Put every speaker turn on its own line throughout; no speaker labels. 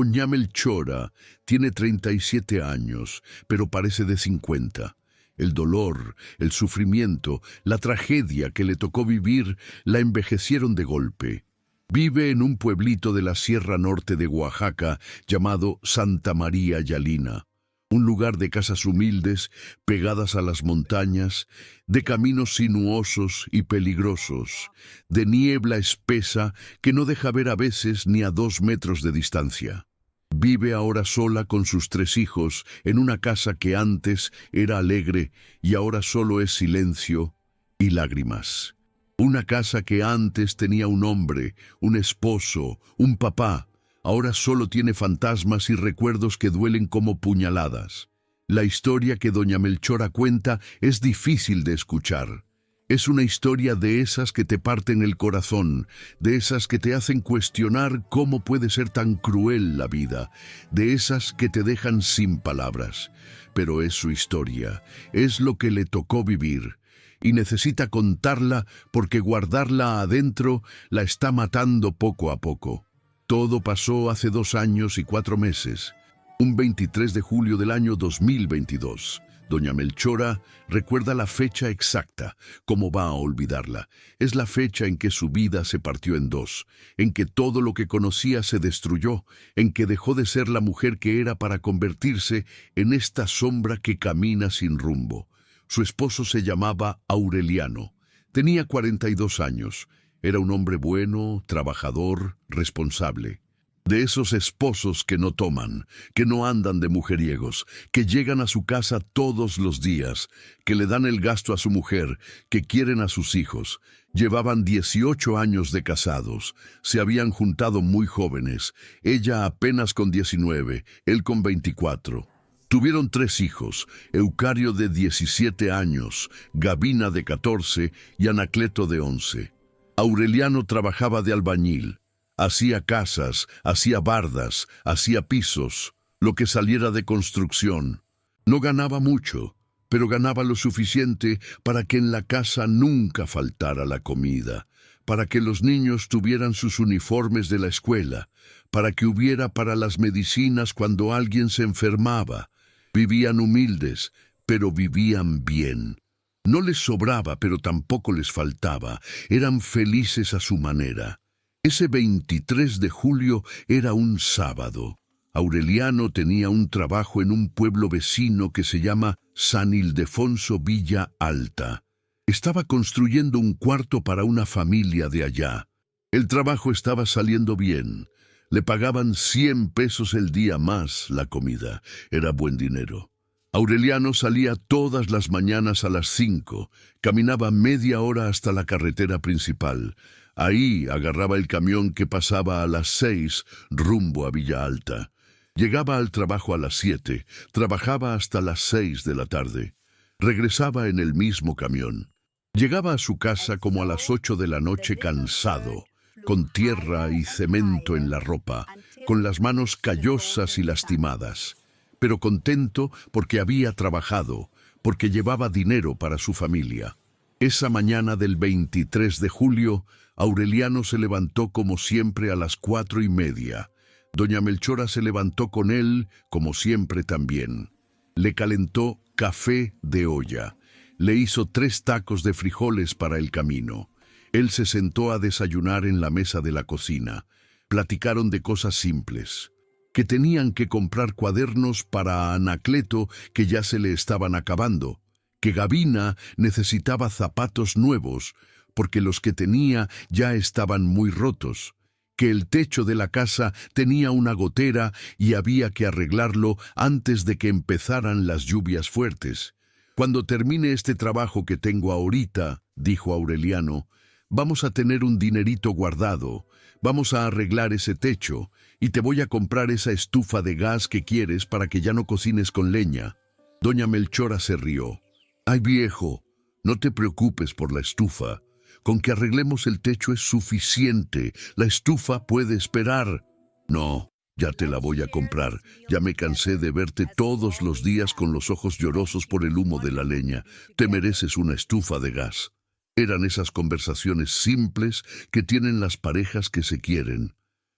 Doña Melchora tiene 37 años, pero parece de 50. El dolor, el sufrimiento, la tragedia que le tocó vivir la envejecieron de golpe. Vive en un pueblito de la Sierra Norte de Oaxaca llamado Santa María Yalina, un lugar de casas humildes, pegadas a las montañas, de caminos sinuosos y peligrosos, de niebla espesa que no deja ver a veces ni a 2 metros de distancia. Vive ahora sola con sus 3 hijos en una casa que antes era alegre y ahora solo es silencio y lágrimas. Una casa que antes tenía un hombre, un esposo, un papá, ahora solo tiene fantasmas y recuerdos que duelen como puñaladas. La historia que doña Melchora cuenta es difícil de escuchar. Es una historia de esas que te parten el corazón, de esas que te hacen cuestionar cómo puede ser tan cruel la vida, de esas que te dejan sin palabras. Pero es su historia, es lo que le tocó vivir, y necesita contarla porque guardarla adentro la está matando poco a poco. Todo pasó hace 2 años y 4 meses, un 23 de julio del año 2022. Doña Melchora recuerda la fecha exacta. ¿Cómo va a olvidarla? Es la fecha en que su vida se partió en 2, en que todo lo que conocía se destruyó, en que dejó de ser la mujer que era para convertirse en esta sombra que camina sin rumbo. Su esposo se llamaba Aureliano. Tenía 42 años. Era un hombre bueno, trabajador, responsable. De esos esposos que no toman, que no andan de mujeriegos, que llegan a su casa todos los días, que le dan el gasto a su mujer, que quieren a sus hijos. Llevaban 18 años de casados, se habían juntado muy jóvenes, ella apenas con 19, él con 24. Tuvieron 3 hijos, Eucario de 17 años, Gabina de 14 y Anacleto de 11. Aureliano trabajaba de albañil. Hacía casas, hacía bardas, hacía pisos, lo que saliera de construcción. No ganaba mucho, pero ganaba lo suficiente para que en la casa nunca faltara la comida, para que los niños tuvieran sus uniformes de la escuela, para que hubiera para las medicinas cuando alguien se enfermaba. Vivían humildes, pero vivían bien. No les sobraba, pero tampoco les faltaba. Eran felices a su manera. Ese 23 de julio era un sábado. Aureliano tenía un trabajo en un pueblo vecino que se llama San Ildefonso Villa Alta. Estaba construyendo un cuarto para una familia de allá. El trabajo estaba saliendo bien. Le pagaban 100 pesos el día más la comida. Era buen dinero. Aureliano salía todas las mañanas a las 5. Caminaba media hora hasta la carretera principal. Ahí agarraba el camión que pasaba a las 6 rumbo a Villa Alta. Llegaba al trabajo a las 7, trabajaba hasta las 6 de la tarde. Regresaba en el mismo camión. Llegaba a su casa como a las 8 de la noche cansado, con tierra y cemento en la ropa, con las manos callosas y lastimadas, pero contento porque había trabajado, porque llevaba dinero para su familia. Esa mañana del 23 de julio, Aureliano se levantó como siempre a las 4:30. Doña Melchora se levantó con él, como siempre también. Le calentó café de olla. Le hizo 3 tacos de frijoles para el camino. Él se sentó a desayunar en la mesa de la cocina. Platicaron de cosas simples. Que tenían que comprar cuadernos para Anacleto que ya se le estaban acabando. Que Gabina necesitaba zapatos nuevos, porque los que tenía ya estaban muy rotos, que el techo de la casa tenía una gotera y había que arreglarlo antes de que empezaran las lluvias fuertes. Cuando termine este trabajo que tengo ahorita, dijo Aureliano, vamos a tener un dinerito guardado, vamos a arreglar ese techo y te voy a comprar esa estufa de gas que quieres para que ya no cocines con leña. Doña Melchora se rió. Ay, viejo, no te preocupes por la estufa. Con que arreglemos el techo es suficiente. La estufa puede esperar. No, ya te la voy a comprar. Ya me cansé de verte todos los días con los ojos llorosos por el humo de la leña. Te mereces una estufa de gas. Eran esas conversaciones simples que tienen las parejas que se quieren.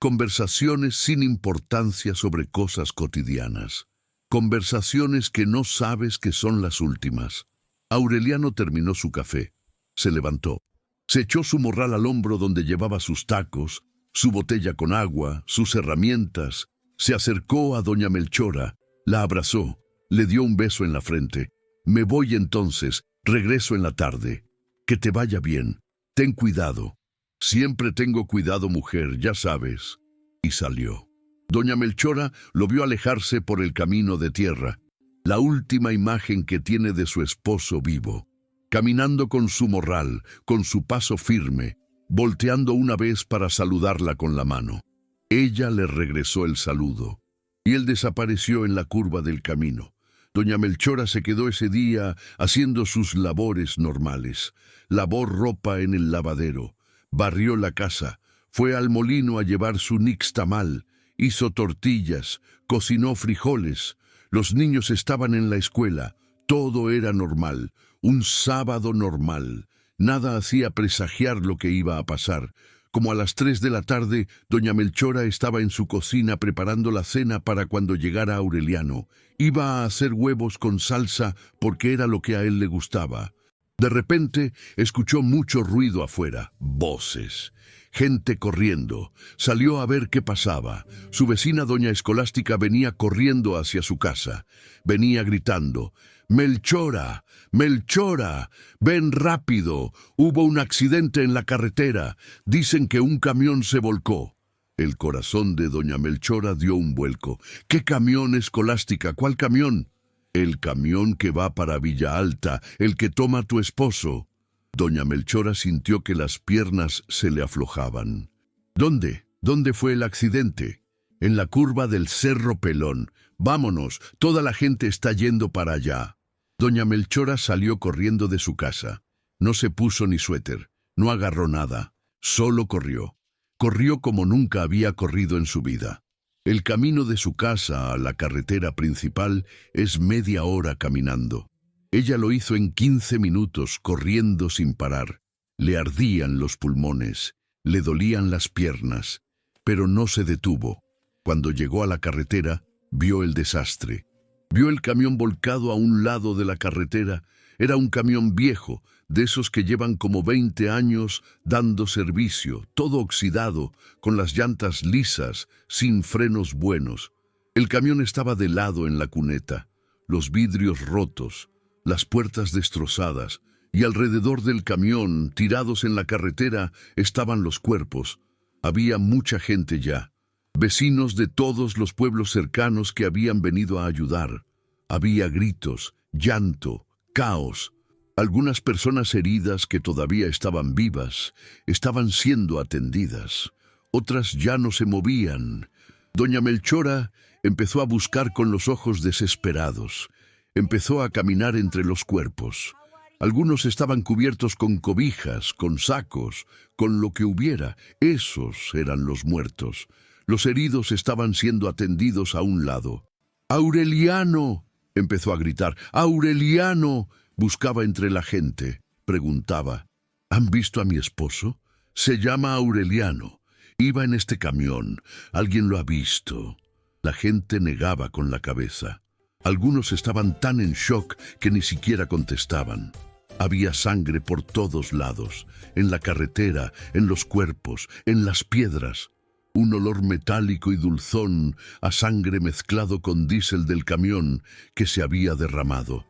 conversaciones sin importancia sobre cosas cotidianas. Conversaciones que no sabes que son las últimas. Aureliano terminó su café. Se levantó. Se echó su morral al hombro donde llevaba sus tacos, su botella con agua, sus herramientas. Se acercó a doña Melchora, la abrazó, le dio un beso en la frente. Me voy entonces, regreso en la tarde. Que te vaya bien. Ten cuidado. Siempre tengo cuidado, mujer, ya sabes. Y salió. Doña Melchora lo vio alejarse por el camino de tierra, la última imagen que tiene de su esposo vivo, caminando con su morral, con su paso firme, volteando una vez para saludarla con la mano. Ella le regresó el saludo, y él desapareció en la curva del camino. Doña Melchora se quedó ese día haciendo sus labores normales. Lavó ropa en el lavadero, barrió la casa, fue al molino a llevar su nixtamal, hizo tortillas, cocinó frijoles. Los niños estaban en la escuela. Todo era normal, un sábado normal. Nada hacía presagiar lo que iba a pasar. Como a las 3 de la tarde, doña Melchora estaba en su cocina preparando la cena para cuando llegara Aureliano. Iba a hacer huevos con salsa porque era lo que a él le gustaba. De repente, escuchó mucho ruido afuera, voces. Gente corriendo. Salió a ver qué pasaba. Su vecina doña Escolástica venía corriendo hacia su casa. Venía gritando: «Melchora, Melchora, ven rápido. Hubo un accidente en la carretera. Dicen que un camión se volcó». El corazón de doña Melchora dio un vuelco. «¿Qué camión, Escolástica? ¿Cuál camión?» «El camión que va para Villa Alta, el que toma tu esposo». Doña Melchora sintió que las piernas se le aflojaban. «¿Dónde? ¿Dónde fue el accidente?» «En la curva del Cerro Pelón. Vámonos, toda la gente está yendo para allá». Doña Melchora salió corriendo de su casa. No se puso ni suéter, no agarró nada, solo corrió. Corrió como nunca había corrido en su vida. El camino de su casa a la carretera principal es media hora caminando. Ella lo hizo en 15 minutos, corriendo sin parar. Le ardían los pulmones, le dolían las piernas, pero no se detuvo. Cuando llegó a la carretera, vio el desastre. Vio el camión volcado a un lado de la carretera. Era un camión viejo, de esos que llevan como 20 años dando servicio, todo oxidado, con las llantas lisas, sin frenos buenos. El camión estaba de lado en la cuneta, los vidrios rotos, las puertas destrozadas, y alrededor del camión, tirados en la carretera, estaban los cuerpos. Había mucha gente ya, vecinos de todos los pueblos cercanos que habían venido a ayudar. Había gritos, llanto, caos. Algunas personas heridas que todavía estaban vivas, estaban siendo atendidas. Otras ya no se movían. Doña Melchora empezó a buscar con los ojos desesperados. Empezó a caminar entre los cuerpos. Algunos estaban cubiertos con cobijas, con sacos, con lo que hubiera. Esos eran los muertos. Los heridos estaban siendo atendidos a un lado. «¡Aureliano!», empezó a gritar. «¡Aureliano!». Buscaba entre la gente. Preguntaba: «¿Han visto a mi esposo? Se llama Aureliano. Iba en este camión. ¿Alguien lo ha visto?». La gente negaba con la cabeza. Algunos estaban tan en shock que ni siquiera contestaban. Había sangre por todos lados, en la carretera, en los cuerpos, en las piedras. Un olor metálico y dulzón a sangre mezclado con diésel del camión que se había derramado.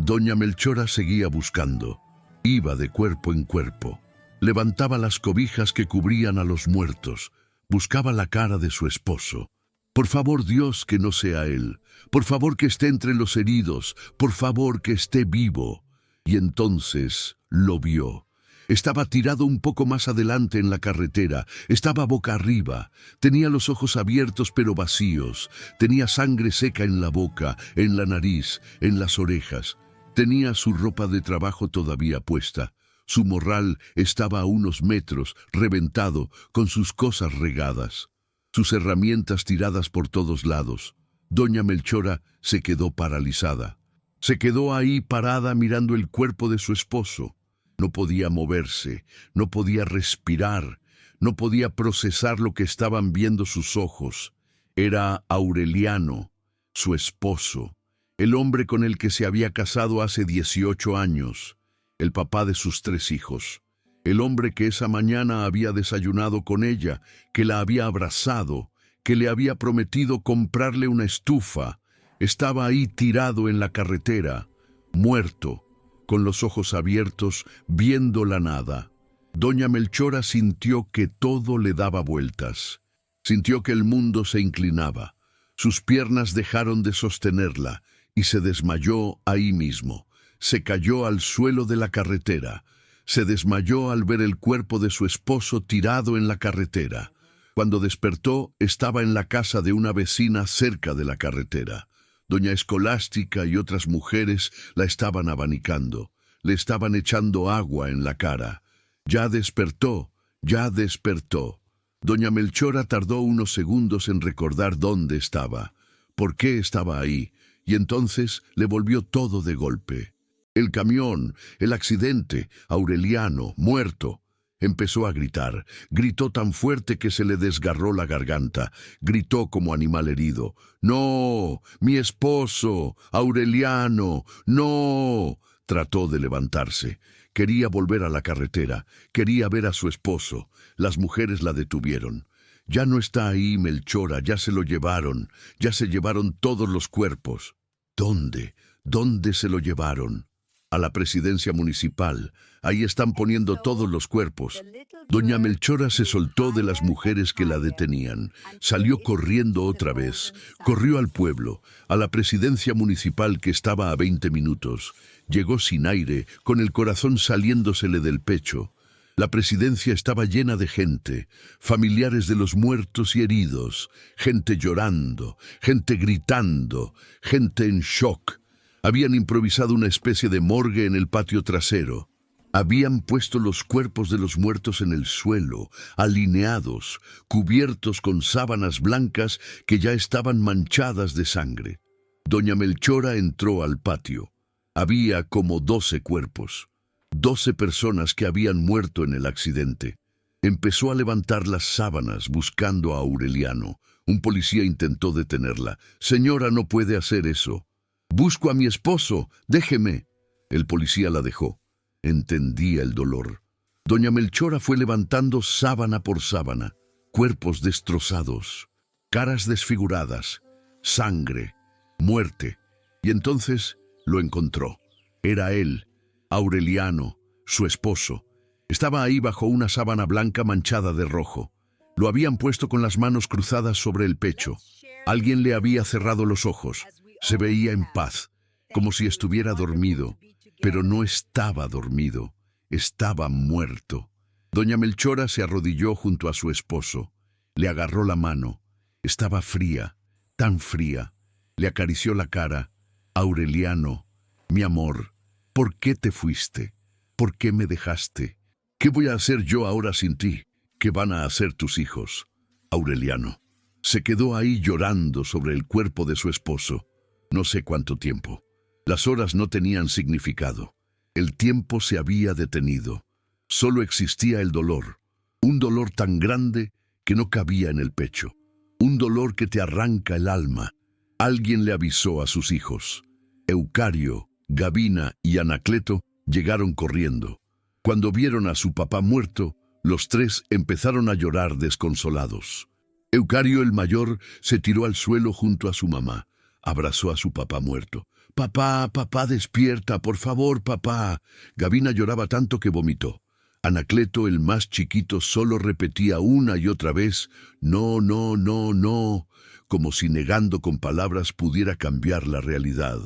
Doña Melchora seguía buscando. Iba de cuerpo en cuerpo. Levantaba las cobijas que cubrían a los muertos. Buscaba la cara de su esposo. «Por favor, Dios, que no sea él. Por favor, que esté entre los heridos. Por favor, que esté vivo». Y entonces lo vio. Estaba tirado un poco más adelante en la carretera. Estaba boca arriba. Tenía los ojos abiertos pero vacíos. Tenía sangre seca en la boca, en la nariz, en las orejas. Tenía su ropa de trabajo todavía puesta. Su morral estaba a unos metros, reventado, con sus cosas regadas. Sus herramientas tiradas por todos lados. Doña Melchora se quedó paralizada. Se quedó ahí parada mirando el cuerpo de su esposo. No podía moverse, no podía respirar, No podía procesar lo que estaban viendo sus ojos. Era Aureliano, su esposo, el hombre con el que se había casado hace 18 años, el papá de sus 3 hijos, el hombre que esa mañana había desayunado con ella, que la había abrazado, que le había prometido comprarle una estufa. Estaba ahí tirado en la carretera, muerto, con los ojos abiertos, viendo la nada. Doña Melchora sintió que todo le daba vueltas. Sintió que el mundo se inclinaba. Sus piernas dejaron de sostenerla y se desmayó ahí mismo. Se cayó al suelo de la carretera. Se desmayó al ver el cuerpo de su esposo tirado en la carretera. Cuando despertó, estaba en la casa de una vecina cerca de la carretera. Doña Escolástica y otras mujeres la estaban abanicando. Le estaban echando agua en la cara. Ya despertó, ya despertó. Doña Melchora tardó unos segundos en recordar dónde estaba, por qué estaba ahí, y entonces le volvió todo de golpe. El camión, el accidente, Aureliano, muerto. Empezó a gritar. Gritó tan fuerte que se le desgarró la garganta. Gritó como animal herido. ¡No! ¡Mi esposo! ¡Aureliano! ¡No! Trató de levantarse. Quería volver a la carretera. Quería ver a su esposo. Las mujeres la detuvieron. Ya no está ahí, Melchora. Ya se lo llevaron. Ya se llevaron todos los cuerpos. ¿Dónde? ¿Dónde se lo llevaron? A la presidencia municipal. Ahí están poniendo todos los cuerpos. Doña Melchora se soltó de las mujeres que la detenían. Salió corriendo otra vez. Corrió al pueblo, a la presidencia municipal que estaba a 20 minutos. Llegó sin aire, con el corazón saliéndosele del pecho. La presidencia estaba llena de gente, familiares de los muertos y heridos, gente llorando, gente gritando, gente en shock. Habían improvisado una especie de morgue en el patio trasero. Habían puesto los cuerpos de los muertos en el suelo, alineados, cubiertos con sábanas blancas que ya estaban manchadas de sangre. Doña Melchora entró al patio. Había como 12 cuerpos, 12 personas que habían muerto en el accidente. Empezó a levantar las sábanas buscando a Aureliano. Un policía intentó detenerla. «Señora, no puede hacer eso». «Busco a mi esposo, déjeme». El policía la dejó. Entendía el dolor. Doña Melchora fue levantando sábana por sábana, cuerpos destrozados, caras desfiguradas, sangre, muerte. Y entonces lo encontró. Era él, Aureliano, su esposo. Estaba ahí bajo una sábana blanca manchada de rojo. Lo habían puesto con las manos cruzadas sobre el pecho. Alguien le había cerrado los ojos. Se veía en paz, como si estuviera dormido, pero no estaba dormido, estaba muerto. Doña Melchora se arrodilló junto a su esposo, le agarró la mano. Estaba fría, tan fría. Le acarició la cara. «Aureliano, mi amor, ¿por qué te fuiste? ¿Por qué me dejaste? ¿Qué voy a hacer yo ahora sin ti? ¿Qué van a hacer tus hijos?» Aureliano se quedó ahí llorando sobre el cuerpo de su esposo. No sé cuánto tiempo. Las horas no tenían significado. El tiempo se había detenido. Solo existía el dolor. Un dolor tan grande que no cabía en el pecho. Un dolor que te arranca el alma. Alguien le avisó a sus hijos. Eucario, Gavina y Anacleto llegaron corriendo. Cuando vieron a su papá muerto, los 3 empezaron a llorar desconsolados. Eucario, el mayor, se tiró al suelo junto a su mamá. Abrazó a su papá muerto. «Papá, papá, despierta, por favor, papá». Gavina lloraba tanto que vomitó. Anacleto, el más chiquito, solo repetía una y otra vez, «No, no, no, no», como si negando con palabras pudiera cambiar la realidad.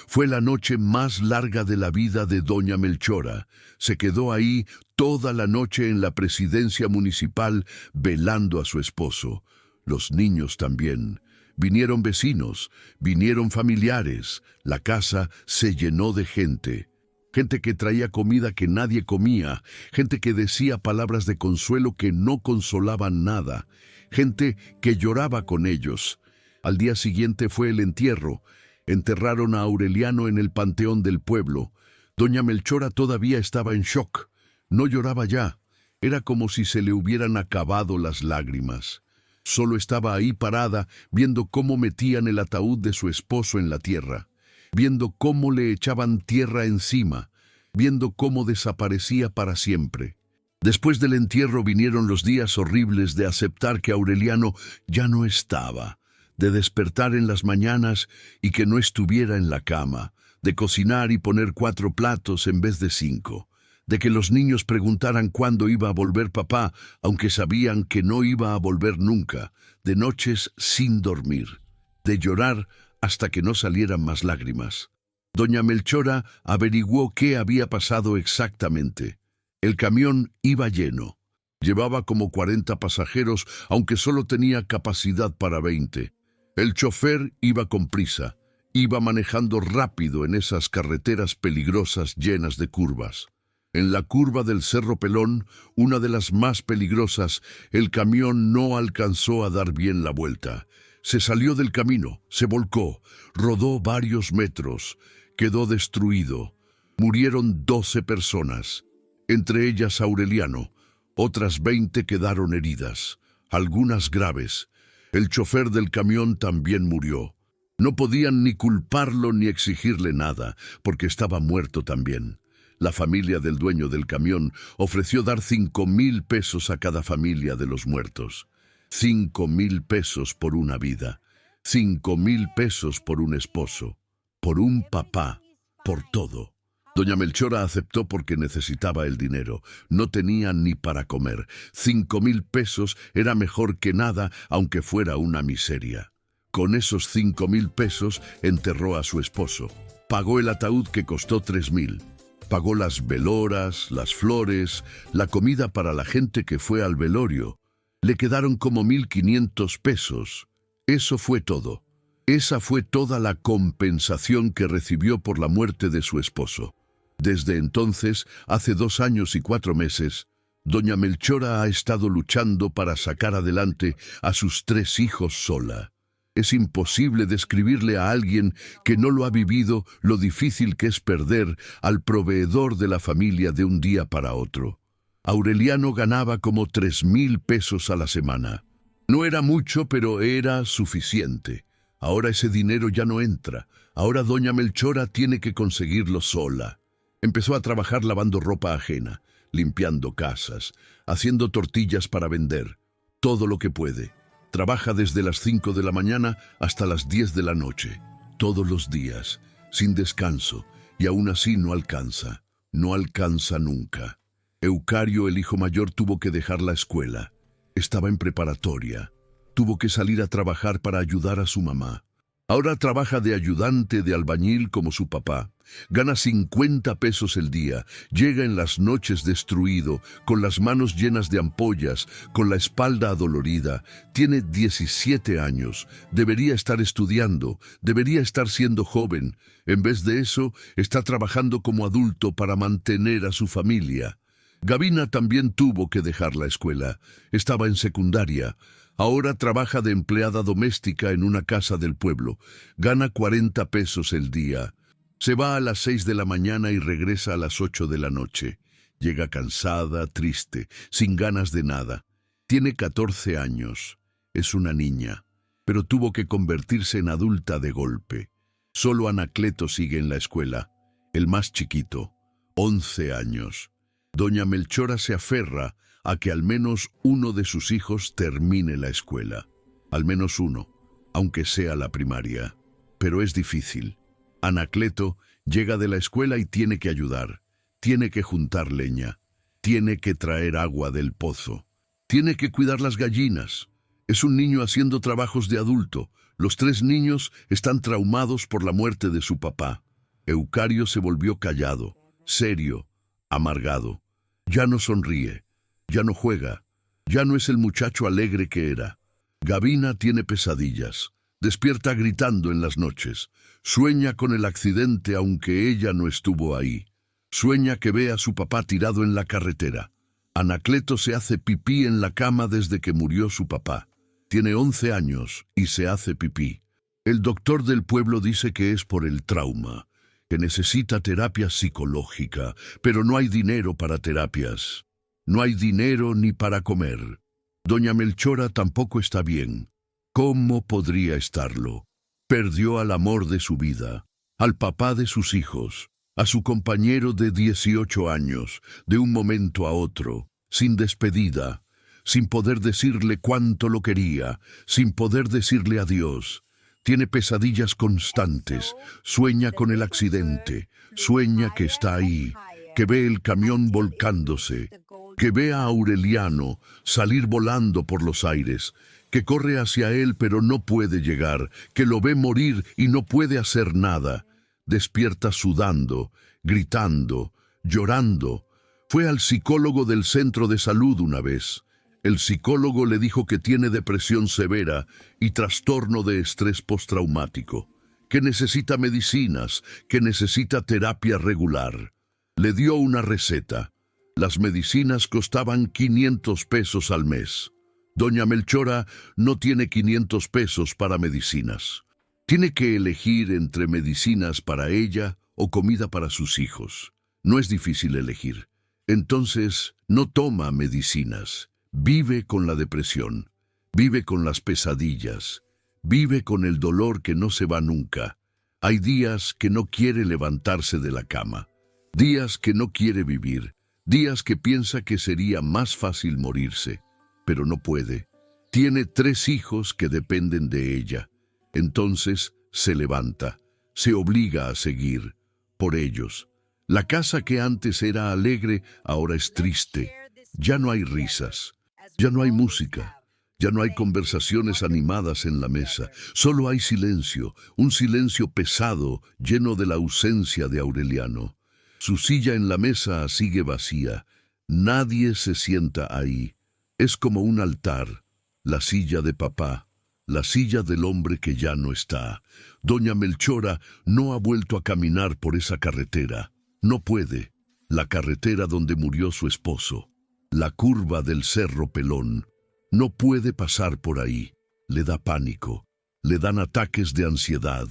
Fue la noche más larga de la vida de doña Melchora. Se quedó ahí toda la noche en la presidencia municipal velando a su esposo. Los niños también. Vinieron vecinos, vinieron familiares. La casa se llenó de gente. Gente que traía comida que nadie comía. Gente que decía palabras de consuelo que no consolaban nada. Gente que lloraba con ellos. Al día siguiente fue el entierro. Enterraron a Aureliano en el panteón del pueblo. Doña Melchora todavía estaba en shock. No lloraba ya. Era como si se le hubieran acabado las lágrimas. Solo estaba ahí parada, viendo cómo metían el ataúd de su esposo en la tierra, viendo cómo le echaban tierra encima, viendo cómo desaparecía para siempre. Después del entierro vinieron los días horribles de aceptar que Aureliano ya no estaba, de despertar en las mañanas y que no estuviera en la cama, de cocinar y poner 4 platos en vez de 5, de que los niños preguntaran cuándo iba a volver papá, aunque sabían que no iba a volver nunca, de noches sin dormir, de llorar hasta que no salieran más lágrimas. Doña Melchora averiguó qué había pasado exactamente. El camión iba lleno. Llevaba como 40 pasajeros, aunque solo tenía capacidad para 20. El chofer iba con prisa. Iba manejando rápido en esas carreteras peligrosas llenas de curvas. En la curva del Cerro Pelón, una de las más peligrosas, el camión no alcanzó a dar bien la vuelta. Se salió del camino, se volcó, rodó varios metros, quedó destruido. Murieron 12 personas. Entre ellas Aureliano. Otras 20 quedaron heridas, algunas graves. El chofer del camión también murió. No podían ni culparlo ni exigirle nada, porque estaba muerto también. La familia del dueño del camión ofreció dar 5,000 pesos a cada familia de los muertos. 5,000 pesos por una vida. 5,000 pesos por un esposo. Por un papá. Por todo. Doña Melchora aceptó porque necesitaba el dinero. No tenía ni para comer. 5,000 pesos era mejor que nada, aunque fuera una miseria. Con esos 5,000 pesos enterró a su esposo. Pagó el ataúd que costó 3,000. Pagó las veloras, las flores, la comida para la gente que fue al velorio. Le quedaron como 1,500 pesos. Eso fue todo. Esa fue toda la compensación que recibió por la muerte de su esposo. Desde entonces, hace 2 años y 4 meses, doña Melchora ha estado luchando para sacar adelante a sus 3 hijos sola. Es imposible describirle a alguien que no lo ha vivido lo difícil que es perder al proveedor de la familia de un día para otro. Aureliano ganaba como 3,000 pesos a la semana. No era mucho, pero era suficiente. Ahora ese dinero ya no entra. Ahora doña Melchora tiene que conseguirlo sola. Empezó a trabajar lavando ropa ajena, limpiando casas, haciendo tortillas para vender. Todo lo que puede. Trabaja desde las 5 de la mañana hasta las 10 de la noche. Todos los días, sin descanso, y aún así no alcanza. No alcanza nunca. Eucario, el hijo mayor, tuvo que dejar la escuela. Estaba en preparatoria. Tuvo que salir a trabajar para ayudar a su mamá. Ahora trabaja de ayudante de albañil como su papá. Gana 50 pesos el día. Llega en las noches destruido, con las manos llenas de ampollas, con la espalda adolorida. Tiene 17 años. Debería estar estudiando. Debería estar siendo joven. En vez de eso, está trabajando como adulto para mantener a su familia. Gavina también tuvo que dejar la escuela. Estaba en secundaria. Ahora trabaja de empleada doméstica en una casa del pueblo. Gana 40 pesos el día. Se va a las 6 de la mañana y regresa a las 8 de la noche. Llega cansada, triste, sin ganas de nada. Tiene 14 años. Es una niña, pero tuvo que convertirse en adulta de golpe. Solo Anacleto sigue en la escuela, el más chiquito, 11 años. Doña Melchora se aferra a que al menos uno de sus hijos termine la escuela. Al menos uno, aunque sea la primaria. Pero es difícil. Anacleto llega de la escuela y tiene que ayudar. Tiene que juntar leña. Tiene que traer agua del pozo. Tiene que cuidar las gallinas. Es un niño haciendo trabajos de adulto. Los 3 niños están traumados por la muerte de su papá. Eucario se volvió callado, serio, amargado. Ya no sonríe. Ya no juega. Ya no es el muchacho alegre que era. Gavina tiene pesadillas. Despierta gritando en las noches. Sueña con el accidente aunque ella no estuvo ahí. Sueña que ve a su papá tirado en la carretera. Anacleto se hace pipí en la cama desde que murió su papá. Tiene 11 años y se hace pipí. El doctor del pueblo dice que es por el trauma, que necesita terapia psicológica, pero no hay dinero para terapias. No hay dinero ni para comer. Doña Melchora tampoco está bien. ¿Cómo podría estarlo? Perdió al amor de su vida, al papá de sus hijos, a su compañero de 18 años, de un momento a otro, sin despedida, sin poder decirle cuánto lo quería, sin poder decirle adiós. Tiene pesadillas constantes, sueña con el accidente, sueña que está ahí, que ve el camión volcándose, que ve a Aureliano salir volando por los aires, que corre hacia él pero no puede llegar, que lo ve morir y no puede hacer nada. Despierta sudando, gritando, llorando. Fue al psicólogo del centro de salud una vez. El psicólogo le dijo que tiene depresión severa y trastorno de estrés postraumático, que necesita medicinas, que necesita terapia regular. Le dio una receta. Las medicinas costaban 500 pesos al mes. Doña Melchora no tiene 500 pesos para medicinas. Tiene que elegir entre medicinas para ella o comida para sus hijos. No es difícil elegir. Entonces, no toma medicinas. Vive con la depresión. Vive con las pesadillas. Vive con el dolor que no se va nunca. Hay días que no quiere levantarse de la cama. Días que no quiere vivir. Días que piensa que sería más fácil morirse. Pero no puede. Tiene 3 hijos que dependen de ella. Entonces se levanta, se obliga a seguir, por ellos. La casa que antes era alegre, ahora es triste. Ya no hay risas, ya no hay música, ya no hay conversaciones animadas en la mesa. Solo hay silencio, un silencio pesado, lleno de la ausencia de Aureliano. Su silla en la mesa sigue vacía. Nadie se sienta ahí. Es como un altar, la silla de papá, la silla del hombre que ya no está. Doña Melchora no ha vuelto a caminar por esa carretera. No puede. La carretera donde murió su esposo. La curva del Cerro Pelón. No puede pasar por ahí. Le da pánico. Le dan ataques de ansiedad.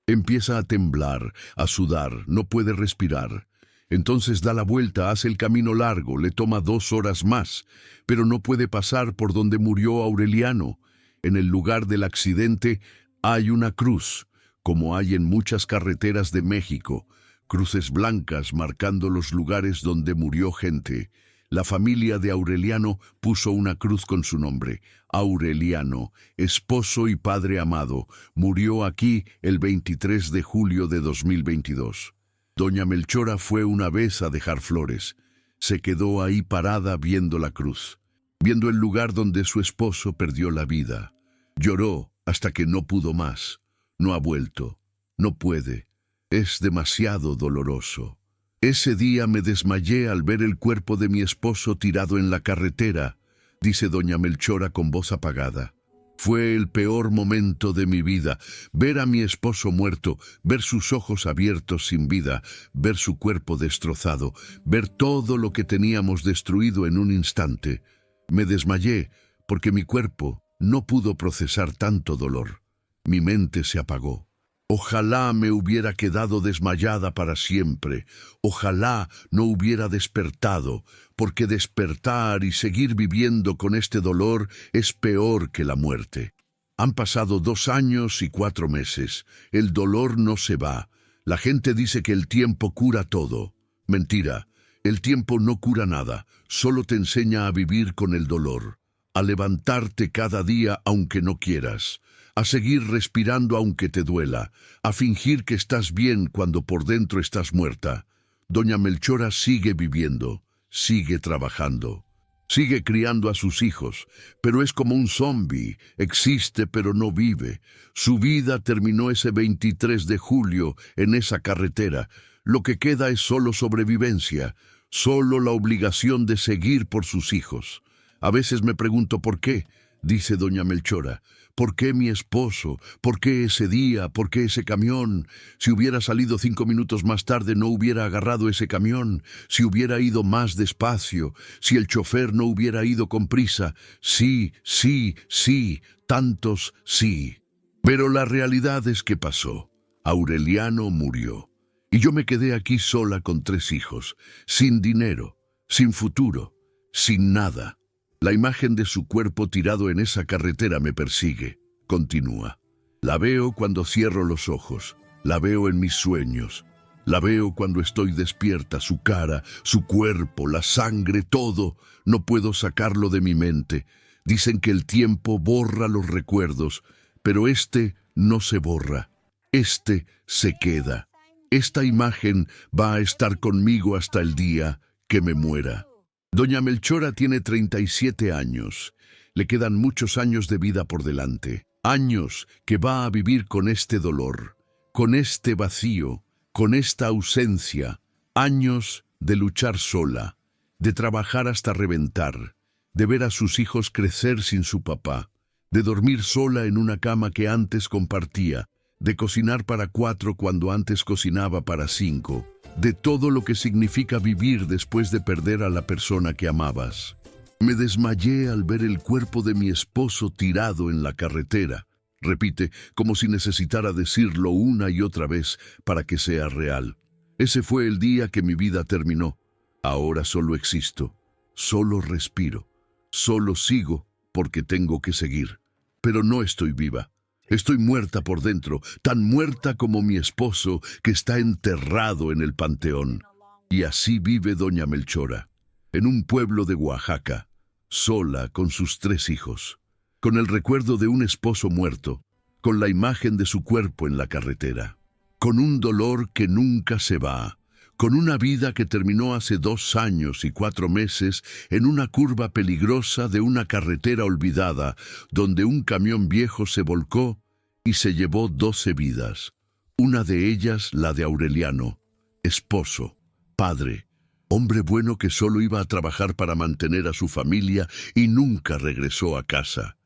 Empieza a temblar, a sudar, no puede respirar. Entonces da la vuelta, hace el camino largo, le toma 2 horas más, pero no puede pasar por donde murió Aureliano. En el lugar del accidente hay una cruz, como hay en muchas carreteras de México, cruces blancas marcando los lugares donde murió gente. La familia de Aureliano puso una cruz con su nombre. Aureliano, esposo y padre amado, murió aquí el 23 de julio de 2022. Doña Melchora fue una vez a dejar flores. Se quedó ahí parada viendo la cruz, viendo el lugar donde su esposo perdió la vida. Lloró hasta que no pudo más. No ha vuelto. No puede. Es demasiado doloroso. Ese día me desmayé al ver el cuerpo de mi esposo tirado en la carretera, dice doña Melchora con voz apagada. Fue el peor momento de mi vida, ver a mi esposo muerto, ver sus ojos abiertos sin vida, ver su cuerpo destrozado, ver todo lo que teníamos destruido en un instante. Me desmayé porque mi cuerpo no pudo procesar tanto dolor. Mi mente se apagó. Ojalá me hubiera quedado desmayada para siempre. Ojalá no hubiera despertado, porque despertar y seguir viviendo con este dolor es peor que la muerte. Han pasado 2 años y 4 meses. El dolor no se va. La gente dice que el tiempo cura todo. Mentira. El tiempo no cura nada. Solo te enseña a vivir con el dolor, a levantarte cada día aunque no quieras, a seguir respirando aunque te duela, a fingir que estás bien cuando por dentro estás muerta. Doña Melchora sigue viviendo, sigue trabajando, sigue criando a sus hijos, pero es como un zombi, existe pero no vive. Su vida terminó ese 23 de julio en esa carretera. Lo que queda es solo sobrevivencia, solo la obligación de seguir por sus hijos. A veces me pregunto por qué, dice doña Melchora. ¿Por qué mi esposo? ¿Por qué ese día? ¿Por qué ese camión? Si hubiera salido 5 minutos más tarde no hubiera agarrado ese camión. Si hubiera ido más despacio. Si el chofer no hubiera ido con prisa. Sí, sí, sí, tantos sí. Pero la realidad es que pasó. Aureliano murió. Y yo me quedé aquí sola con 3 hijos, sin dinero, sin futuro, sin nada. La imagen de su cuerpo tirado en esa carretera me persigue. Continúa. La veo cuando cierro los ojos. La veo en mis sueños. La veo cuando estoy despierta, su cara, su cuerpo, la sangre, todo. No puedo sacarlo de mi mente. Dicen que el tiempo borra los recuerdos, pero este no se borra. Este se queda. Esta imagen va a estar conmigo hasta el día que me muera. Doña Melchora tiene 37 años. Le quedan muchos años de vida por delante. Años que va a vivir con este dolor, con este vacío, con esta ausencia. Años de luchar sola, de trabajar hasta reventar, de ver a sus hijos crecer sin su papá, de dormir sola en una cama que antes compartía, de cocinar para 4 cuando antes cocinaba para 5, de todo lo que significa vivir después de perder a la persona que amabas. Me desmayé al ver el cuerpo de mi esposo tirado en la carretera. Repite, como si necesitara decirlo una y otra vez para que sea real. Ese fue el día que mi vida terminó. Ahora solo existo, solo respiro, solo sigo porque tengo que seguir. Pero no estoy viva. Estoy muerta por dentro, tan muerta como mi esposo que está enterrado en el panteón. Y así vive doña Melchora, en un pueblo de Oaxaca, sola con sus 3 hijos, con el recuerdo de un esposo muerto, con la imagen de su cuerpo en la carretera, con un dolor que nunca se va, con una vida que terminó hace 2 años y 4 meses en una curva peligrosa de una carretera olvidada, donde un camión viejo se volcó y se llevó 12 vidas. Una de ellas la de Aureliano, esposo, padre, hombre bueno que solo iba a trabajar para mantener a su familia y nunca regresó a casa.